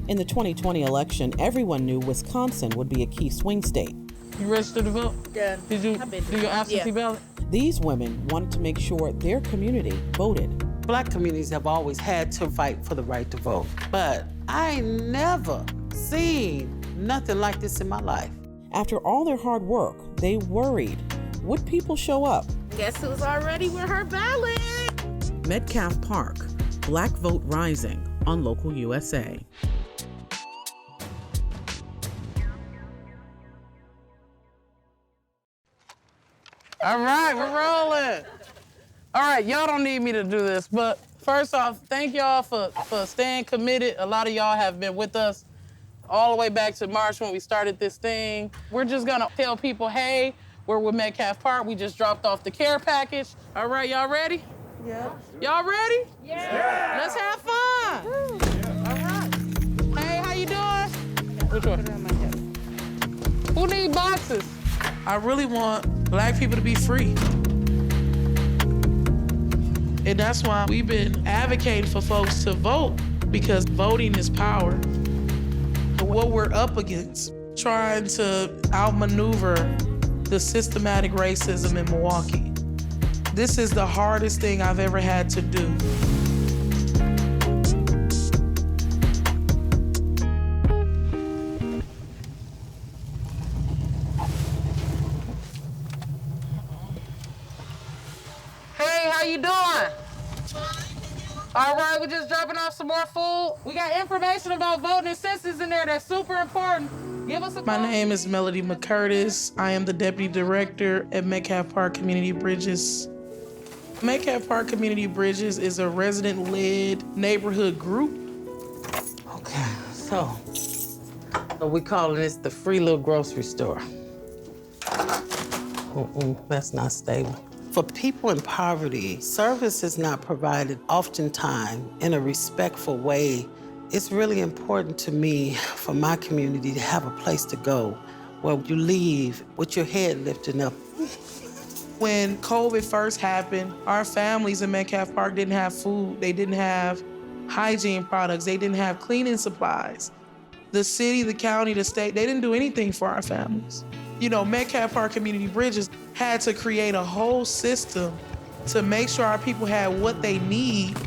In the 2020 election, everyone knew Wisconsin would be a key swing state. You registered to vote? Yeah. Did you do your absentee ballot? These women wanted to make sure their community voted. Black communities have always had to fight for the right to vote, but I ain't never seen nothing like this in my life. After all their hard work, they worried, would people show up? Guess who's already with her ballot? Metcalfe Park, Black Vote Rising on Local USA. All right, we're rolling. All right, y'all don't need me to do this, but first off, thank y'all for staying committed. A lot of y'all have been with us all the way back to March when we started this thing. We're just gonna tell people, hey, we're with Metcalfe Park. We just dropped off the care package. All right, y'all ready? Yeah. Y'all ready? Yeah. Let's have fun. Yeah. All right. Hey, how you doing? Which one? Who need boxes? I really want Black people to be free. And that's why we've been advocating for folks to vote, because voting is power. What we're up against, trying to outmaneuver the systematic racism in Milwaukee. This is the hardest thing I've ever had to do. Hey, how you doing? All right, we're just dropping off some more food. We got information about voting and census in there that's super important. Give us a call. My name is Melody McCurtis. I am the Deputy Director at Metcalfe Park Community Bridges. Metcalfe Park Community Bridges is a resident-led neighborhood group. Okay, so we calling this the free little grocery store. That's not stable. For people in poverty, service is not provided oftentimes in a respectful way. It's really important to me, for my community, to have a place to go where you leave with your head lifted up. When COVID first happened, our families in Metcalfe Park didn't have food. They didn't have hygiene products. They didn't have cleaning supplies. The city, the county, the state, they didn't do anything for our families. You know, Metcalfe Park Community Bridges had to create a whole system to make sure our people had what they need.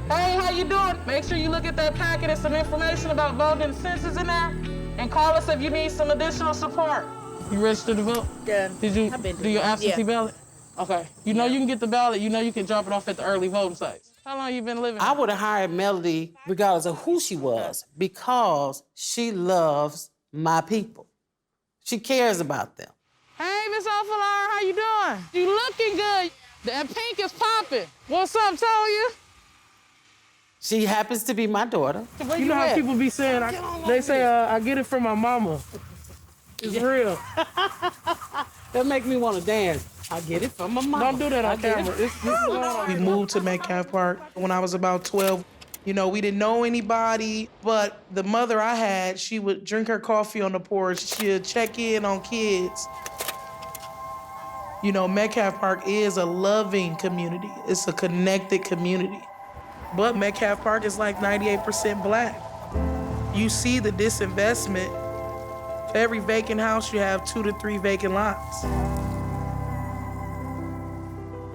Hey, how you doing? Make sure you look at that packet. There's some information about voting and census in there. And call us if you need some additional support. You registered to vote? Yeah. Did you do your absentee ballot? Okay. You know you can get the ballot. You know you can drop it off at the early voting sites. How long you been living? I would have hired Melody regardless of who she was, because she loves my people. She cares about them. Hey, Miss Alfalar, how you doing? You looking good. That pink is popping. What's up, Toya? She happens to be my daughter. You know how people be saying, they say, I get it from my mama. It's real. That make me want to dance. I get it from my mama. Don't do that on camera. We moved to Metcalfe Park when I was about 12. You know, we didn't know anybody, but the mother I had, she would drink her coffee on the porch. She'd check in on kids. You know, Metcalfe Park is a loving community. It's a connected community. But Metcalfe Park is like 98% Black. You see the disinvestment. For every vacant house, you have 2 to 3 vacant lots.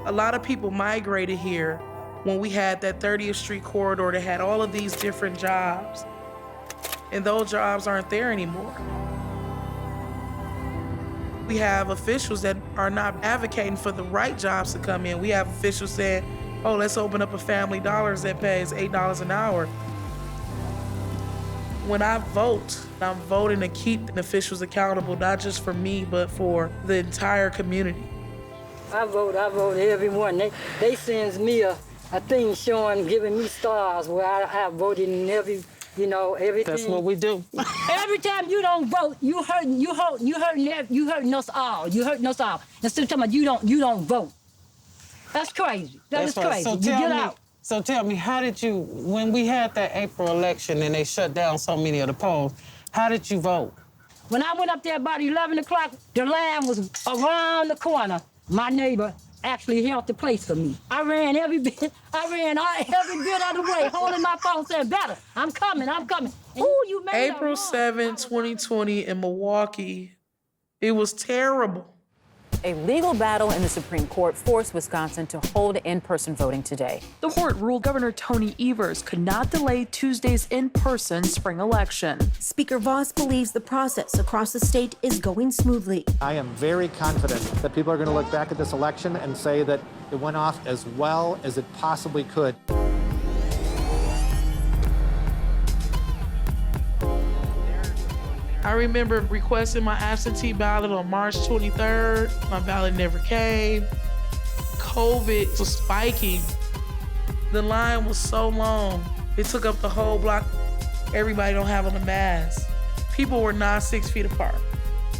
A lot of people migrated here when we had that 30th Street corridor that had all of these different jobs. And those jobs aren't there anymore. We have officials that are not advocating for the right jobs to come in. We have officials saying, oh, let's open up a Family Dollars that pays $8 an hour. When I vote, I'm voting to keep the officials accountable, not just for me, but for the entire community. I vote every morning. They sends me a thing showing, giving me stars where I voted in every, everything. That's what we do. Every time you don't vote, you hurting us all. You hurting us all. Instead of talking about you don't vote. That's crazy. That's crazy. So tell me, how did you, when we had that April election and they shut down so many of the polls, how did you vote? When I went up there about 11 o'clock, the line was around the corner. My neighbor actually a healthy place for me. I ran every bit out of the way, holding my phone, saying, "Better, I'm coming. Ooh, you made April 7, 2020 in Milwaukee, it was terrible. A legal battle in the Supreme Court forced Wisconsin to hold in-person voting today. The court ruled Governor Tony Evers could not delay Tuesday's in-person spring election. Speaker Voss believes the process across the state is going smoothly. I am very confident that people are going to look back at this election and say that it went off as well as it possibly could. I remember requesting my absentee ballot on March 23rd. My ballot never came. COVID was spiking. The line was so long. It took up the whole block. Everybody don't have on a mask. People were not 6 feet apart.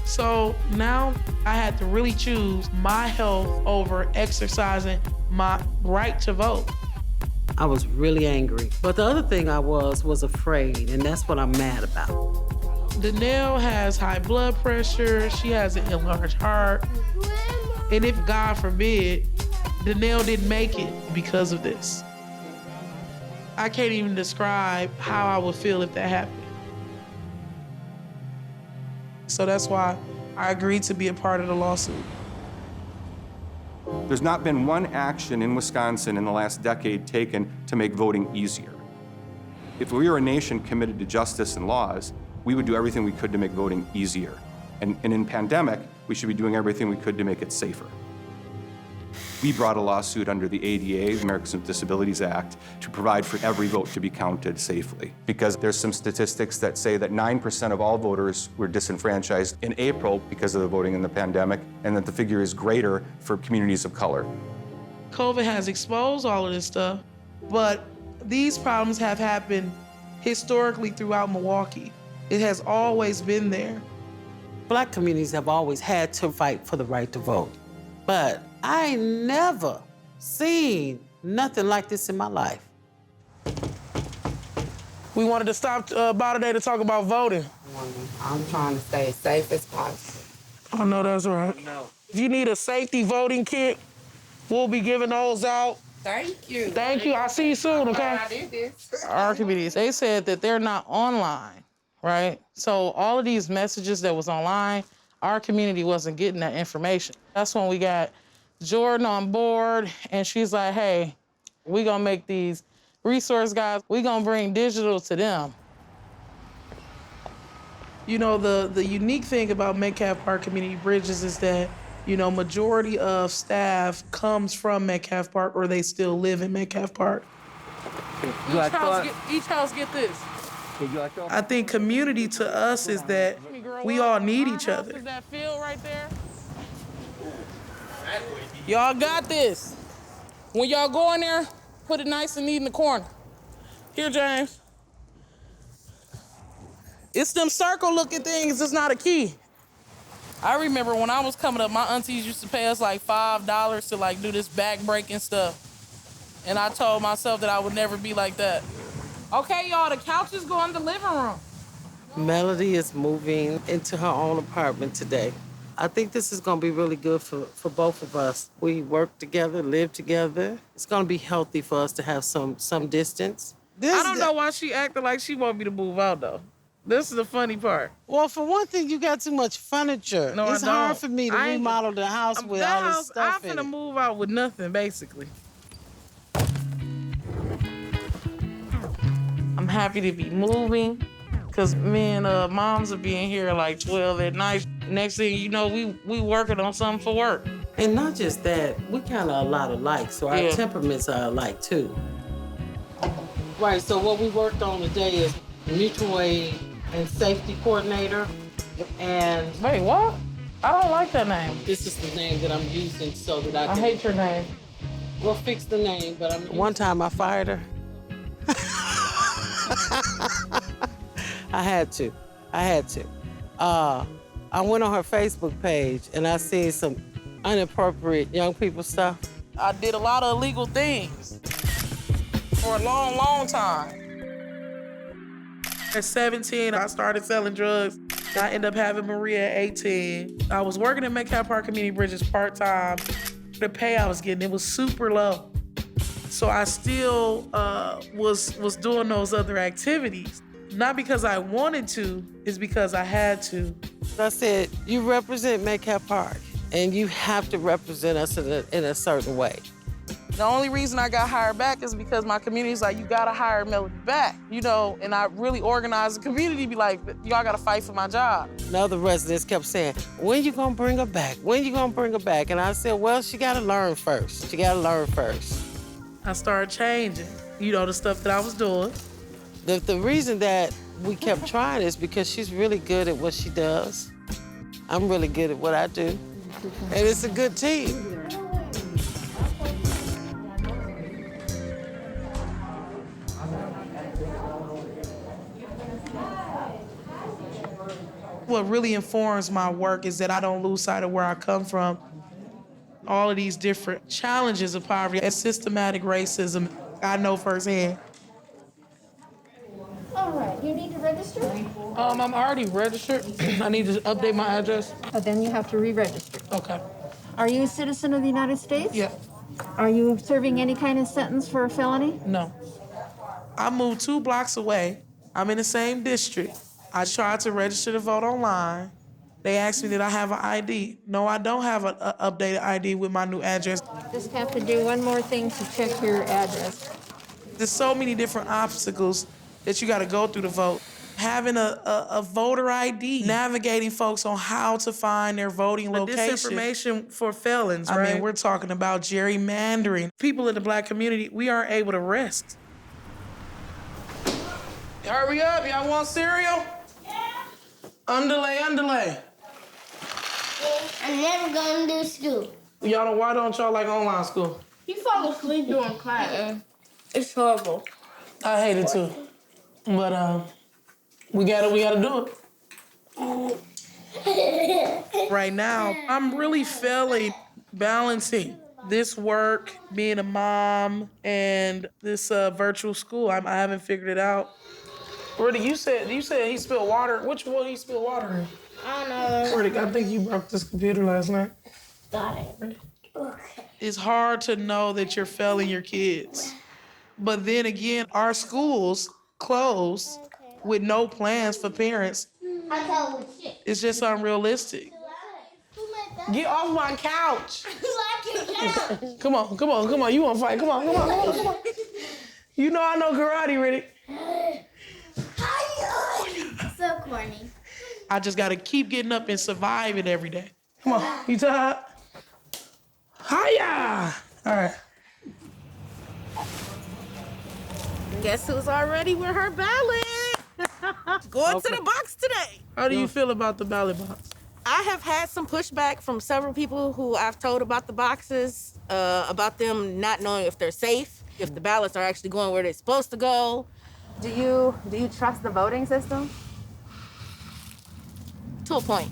So now I had to really choose my health over exercising my right to vote. I was really angry. But the other thing I was afraid, and that's what I'm mad about. Danelle has high blood pressure. She has an enlarged heart. And if, God forbid, Danelle didn't make it because of this, I can't even describe how I would feel if that happened. So that's why I agreed to be a part of the lawsuit. There's not been one action in Wisconsin in the last decade taken to make voting easier. If we were a nation committed to justice and laws, we would do everything we could to make voting easier. And in pandemic, we should be doing everything we could to make it safer. We brought a lawsuit under the ADA, the Americans with Disabilities Act, to provide for every vote to be counted safely. Because there's some statistics that say that 9% of all voters were disenfranchised in April because of the voting in the pandemic, and that the figure is greater for communities of color. COVID has exposed all of this stuff, but these problems have happened historically throughout Milwaukee. It has always been there. Black communities have always had to fight for the right to vote. But I ain't never seen nothing like this in my life. We wanted to stop by today to talk about voting. I'm trying to stay as safe as possible. I know that's right. If you need a safety voting kit, we'll be giving those out. Thank you. Thank you. I'll see you soon, okay? I did this. Our communities, they said that they're not online, right? So all of these messages that was online, our community wasn't getting that information. That's when we got Jordan on board, and she's like, hey, we gonna make these resource guides, we gonna bring digital to them. You know, the unique thing about Metcalfe Park Community Bridges is that, you know, majority of staff comes from Metcalfe Park or they still live in Metcalfe Park. Each house get this. I think community to us is that we all need each other. Is that field right there? Y'all got this. When y'all go in there, put it nice and neat in the corner. Here, James. It's them circle-looking things, it's not a key. I remember when I was coming up, my aunties used to pay us like $5 to like do this back-breaking stuff. And I told myself that I would never be like that. Okay, y'all, the couches go in the living room. Melody is moving into her own apartment today. I think this is gonna be really good for both of us. We work together, live together. It's gonna be healthy for us to have some distance. I don't know why she acted like she want me to move out, though. This is the funny part. Well, for one thing, you got too much furniture. No, it's I don't. hard for me to remodel the house with all this stuff in it. I'm finna move out with nothing, basically. I'm happy to be moving, because me and moms will be in here like 12 at night. Next thing you know, we working on something for work. And not just that, we kind of a lot alike, so our temperaments are alike too. Right, so what we worked on today is mutual aid and safety coordinator. And wait, what? I don't like that name. This is the name that I'm using so that I can... I hate your name. We'll fix the name, but I'm... One time I fired her. I had to. I went on her Facebook page and I seen some inappropriate young people stuff. I did a lot of illegal things for a long, long time. At 17, I started selling drugs. I ended up having Maria at 18. I was working at Metcalfe Park Community Bridges part-time. The pay I was getting, it was super low. So I still was doing those other activities. Not because I wanted to, it's because I had to. I said, you represent Metcalfe Park, and you have to represent us in a certain way. The only reason I got hired back is because my community's like, you gotta hire Melody back, you know, and I really organized the community to be like, y'all gotta fight for my job. And other residents kept saying, when you gonna bring her back? When you gonna bring her back? And I said, well, she gotta learn first. She gotta learn first. I started changing, you know, the stuff that I was doing. The reason that we kept trying is because she's really good at what she does. I'm really good at what I do. And it's a good team. What really informs my work is that I don't lose sight of where I come from. All of these different challenges of poverty and systematic racism, I know firsthand. All right, you need to register? I'm already registered. I need to update my address. Oh, then you have to re-register. Okay. Are you a citizen of the United States? Yeah. Are you serving any kind of sentence for a felony? No. I moved 2 blocks away. I'm in the same district. I tried to register to vote online. They asked me, did I have an ID? No, I don't have an updated ID with my new address. Just have to do one more thing to check your address. There's so many different obstacles that you gotta go through to vote. Having a voter ID, navigating folks on how to find their voting location. Disinformation for felons, right? I mean, we're talking about gerrymandering. People in the Black community, we aren't able to rest. Hurry up, y'all want cereal? Yeah. Underlay. I'm never gonna do school. Why don't y'all like online school? He fall asleep during class. It's horrible. I hate it too. But we gotta do it. Right now, I'm really feeling balancing this work, being a mom, and this virtual school. I haven't figured it out. Rudy, you said he spilled water. Which one he spilled water in? I don't know. Rudy, I think you broke this computer last night. Got it. Okay. It's hard to know that you're failing your kids. But then again, our schools closed with no plans for parents. It's just unrealistic. Get off my couch. Come on. You want to fight? Come on. You know I know karate, Rudy. So corny. I just gotta keep getting up and surviving every day. Come on, you tired? Hiya! All right. Guess who's already with her ballot? Going to the box today. How do you feel about the ballot box? I have had some pushback from several people who I've told about the boxes, about them not knowing if they're safe, if the ballots are actually going where they're supposed to go. Do you trust the voting system? To a point.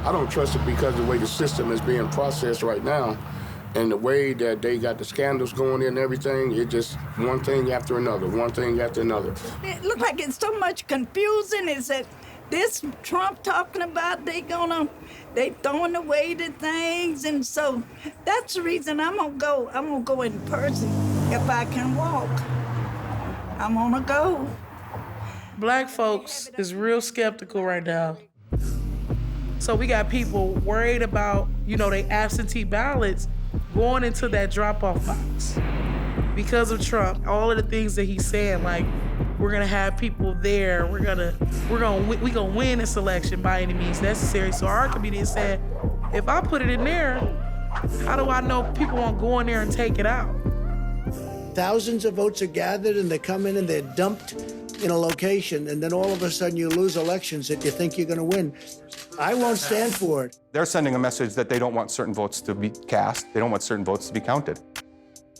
I don't trust it because the way the system is being processed right now and the way that they got the scandals going in and everything, it just one thing after another. It look like it's so much confusing. Is that this Trump talking about they throwing away the things, and so that's the reason I'm gonna go in person if I can walk. I'm gonna go. Black folks is real skeptical right now. So we got people worried about, they absentee ballots going into that drop-off box. Because of Trump, all of the things that he's saying, like, we're gonna have people there, we're gonna win this election by any means necessary. So our committee is saying, if I put it in there, how do I know people won't go in there and take it out? Thousands of votes are gathered and they come in and they're dumped in a location, and then all of a sudden you lose elections that you think you're gonna win. I won't stand for it. They're sending a message that they don't want certain votes to be cast. They don't want certain votes to be counted.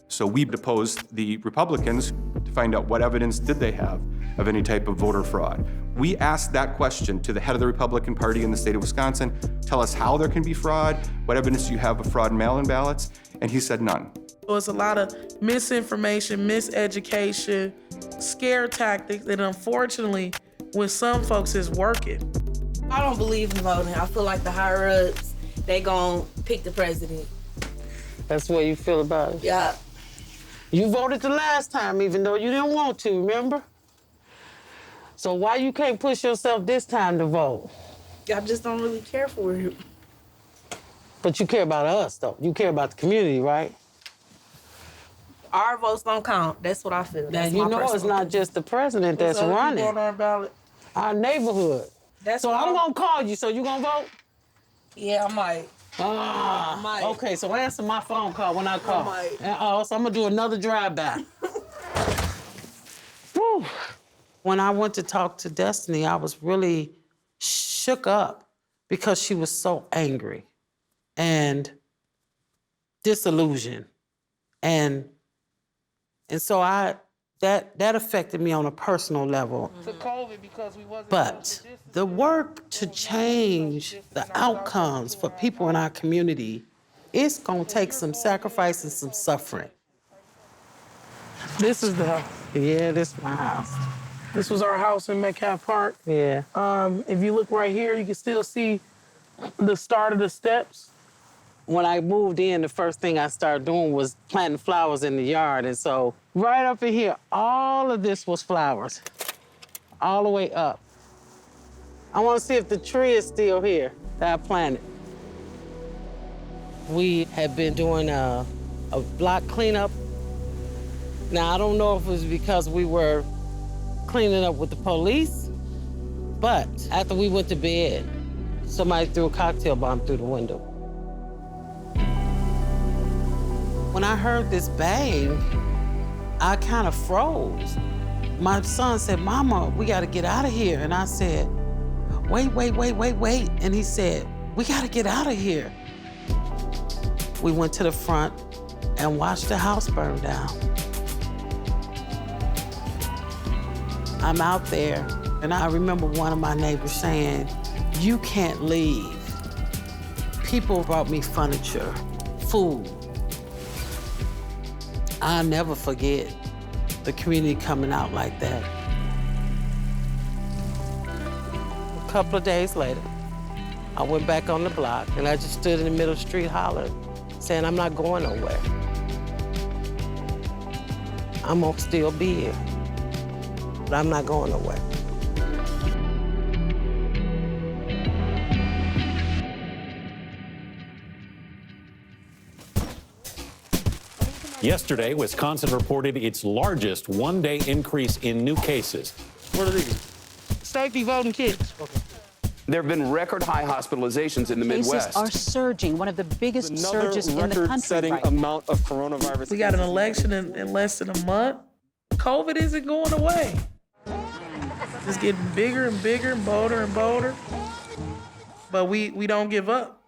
So we deposed the Republicans to find out what evidence did they have of any type of voter fraud. We asked that question to the head of the Republican Party in the state of Wisconsin. Tell us how there can be fraud, what evidence do you have of fraud in mail-in ballots? And he said none. There's a lot of misinformation, miseducation, scare tactics that unfortunately with some folks is working. I don't believe in voting. I feel like the higher-ups, they gon' pick the president. That's the way you feel about it? Yeah. You voted the last time, even though you didn't want to, remember? So why you can't push yourself this time to vote? I just don't really care for you. But you care about us, though. You care about the community, right? Our votes don't count. That's what I feel. Now, you know it's not just the president that's running. On our ballot. Our neighborhood. So I'm going to call you, so you going to vote? Yeah, I might. Ah, I might. Okay, so answer my phone call when I call. I might. So I'm going to do another drive-by. Woo. When I went to talk to Destiny, I was really shook up because she was so angry and disillusioned. And so that affected me on a personal level. But the work to change the outcomes for people in our community, it's gonna take some sacrifice and some suffering. This is the house. Yeah, this is my house. This was our house in Metcalfe Park. Yeah. If you look right here, you can still see the start of the steps. When I moved in, the first thing I started doing was planting flowers in the yard. And so right up in here, all of this was flowers, all the way up. I want to see if the tree is still here that I planted. We had been doing a block cleanup. Now, I don't know if it was because we were cleaning up with the police, but after we went to bed, somebody threw a cocktail bomb through the window. When I heard this bang, I kind of froze. My son said, "Mama, we gotta get out of here." And I said, wait. And he said, "We gotta get out of here." We went to the front and watched the house burn down. I'm out there, and I remember one of my neighbors saying, "You can't leave." People brought me furniture, food. I'll never forget the community coming out like that. A couple of days later, I went back on the block, and I just stood in the middle of the street hollering, saying, "I'm not going nowhere. I'm gonna still be here, but I'm not going nowhere." Yesterday, Wisconsin reported its largest one-day increase in new cases. What are these? Safety voting kits. Okay. There have been record high hospitalizations in the Midwest. Cases are surging, one of the biggest surges in the country record-setting right amount of coronavirus. We got an election in less than a month. COVID isn't going away. It's getting bigger and bigger and bolder and bolder. But we don't give up.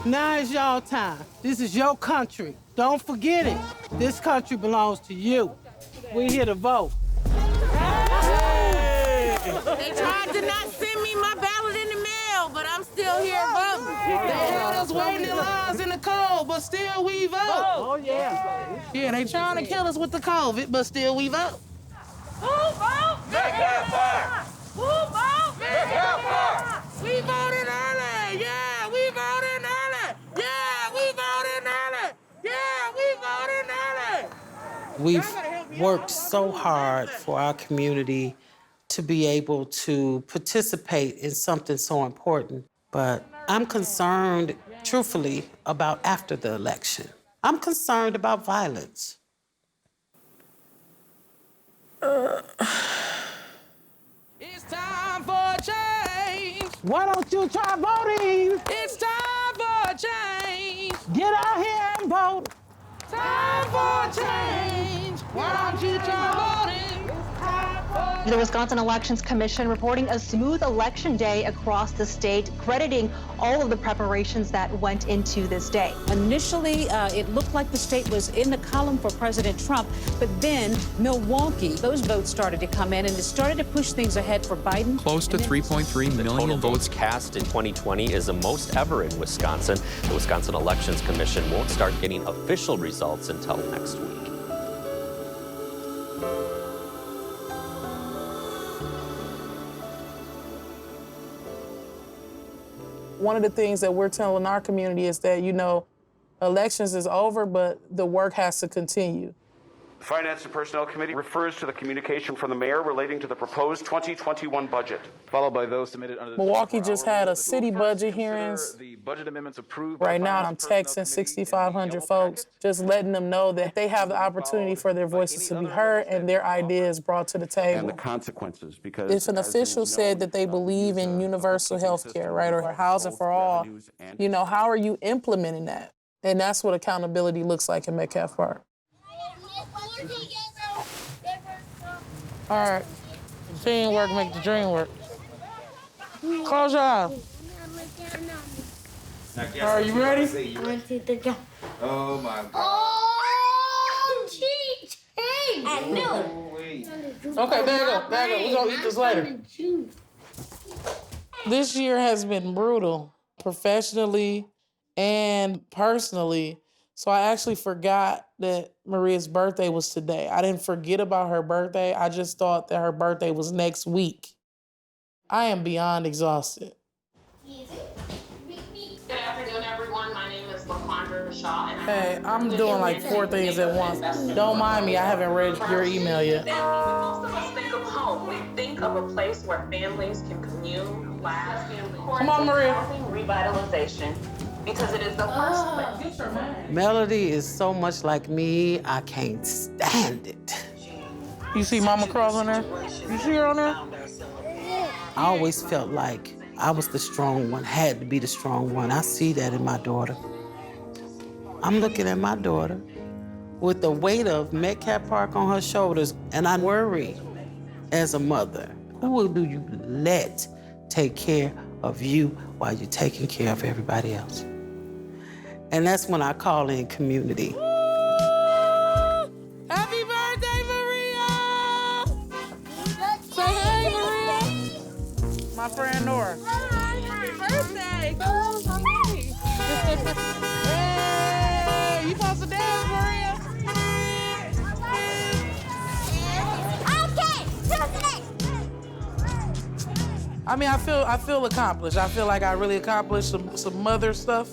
Now is y'all time. This is your country. Don't forget it. This country belongs to you. We're here to vote. Hey! They tried to not send me my ballot in the mail, but I'm still here voting. They had us waiting in lines in the cold, but still we vote. Oh, yeah. Yeah, they trying to kill us with the COVID, but still we vote. Who vote? Metcalfe Park! Who vote? Metcalfe Park! We voted early! Yeah, we voted early! Yeah, we voted early! Yeah, we voted early! We've worked so hard for our community to be able to participate in something so important, but I'm concerned, truthfully, about after the election. I'm concerned about violence. It's time for change. Why don't you try voting? It's time for change. Get out here and vote. Time for change. Why don't you try voting? The Wisconsin Elections Commission reporting a smooth election day across the state, crediting all of the preparations that went into this day. Initially, it looked like the state was in the column for President Trump, but then Milwaukee, those votes started to come in, and it started to push things ahead for Biden. Close to 3.3 million total votes cast in 2020 is the most ever in Wisconsin. The Wisconsin Elections Commission won't start getting official results until next week. One of the things that we're telling our community is that, you know, Elections is over, but the work has to continue. The Finance and Personnel Committee refers to the communication from the mayor relating to the proposed 2021 budget, followed by those submitted under the Milwaukee just had a city budget hearings. the budget amendments approved. Right now, I'm texting 6,500 folks, just letting them know that they have the opportunity for their voices to be heard and their ideas brought to the table. And the consequences, because if an official said that they believe in universal health care, right, or housing for all, you know, how are you implementing that? And that's what accountability looks like in Metcalfe Park. All right, teamwork make the dream work. Close your eyes. Are you ready? 1, 2, 3, go. Oh my God. Oh, cheese! Hey! I knew it. Okay, there you go. There you go. We're gonna eat this later. This year has been brutal, professionally and personally. So I actually forgot that Maria's birthday was today. I didn't forget about her birthday. I just thought that her birthday was next week. I am beyond exhausted. Good afternoon, everyone. My name is LaQuandra Shaw. And Hey, I'm doing like 4 things at once. Don't mind me, I haven't read your email yet. Most of us think of home. We think of a place where families can commune, laugh, Come on, Maria. housing revitalization, because it is the first place. Melody is so much like me, I can't stand it. You see Mama Cross on there? You see her on there? I always felt like I was the strong one, had to be the strong one. I see that in my daughter. I'm looking at my daughter with the weight of Metcalfe Park on her shoulders, and I worry as a mother, who do you let take care of you while you're taking care of everybody else? And that's when I call in community. Happy birthday, Maria! Say hey, Maria! My friend Nora. Happy birthday! Hey, you supposed to dance, Maria? Okay, who's next? I mean, I feel accomplished. I feel like I really accomplished some mother stuff,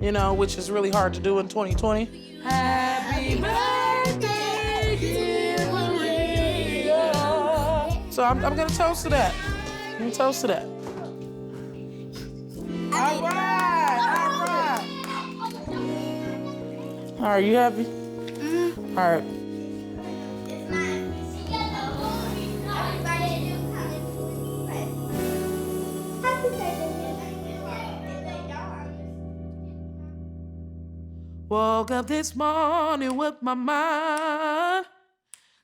you know, which is really hard to do in 2020. Happy birthday, dear Maria. So I'm gonna toast to that. I'm gonna toast to that. All right. All right, you happy? Mm-hmm. All right. Woke up this morning with my mind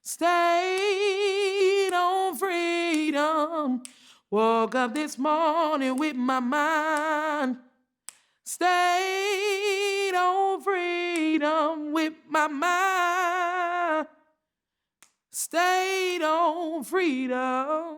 stayed on freedom. Woke up this morning with my mind stayed on freedom. With my mind stayed on freedom.